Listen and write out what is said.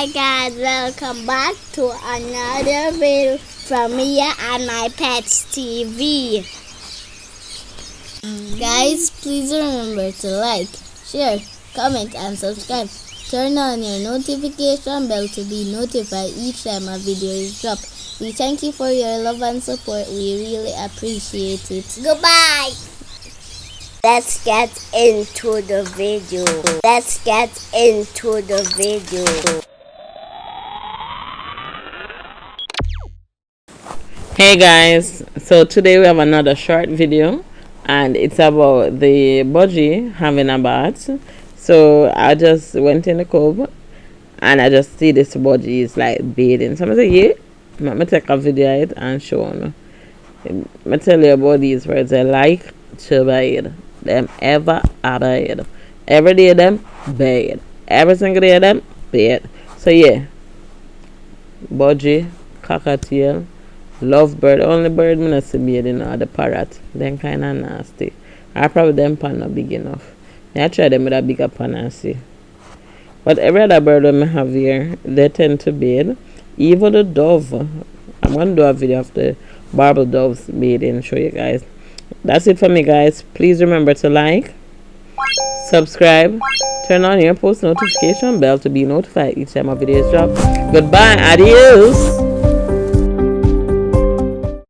Hi guys, welcome back to another video from me and my pets TV. Guys, please remember to like, share, comment and subscribe. Turn on your notification bell to be notified each time a video is dropped. We thank you for your love and support. We really appreciate it. Goodbye. Let's get into the video. Hey guys, so today we have another short video and it's about the Budgie having a bath. So I just went in the cove and I just see this Budgie is like bathing. So I'm like, yeah, let me take a video of it and show you. Let me tell you about these birds. They like to bathe. Them ever bathe. Every day them bathe. Every single day them bathe. So yeah, Budgie, cockatiel, lovebird. Only bird me not see bathing are the parrot. Them kind of nasty. I probably them pan not big enough. I try them with a bigger pan and see. But every other bird that I have here, they tend to bathe. Even the dove. I'm going to do a video of the barbel doves bathing, show you guys. That's it for me, guys. Please remember to like, subscribe, turn on your post notification bell to be notified each time a video is dropped. Goodbye, adios.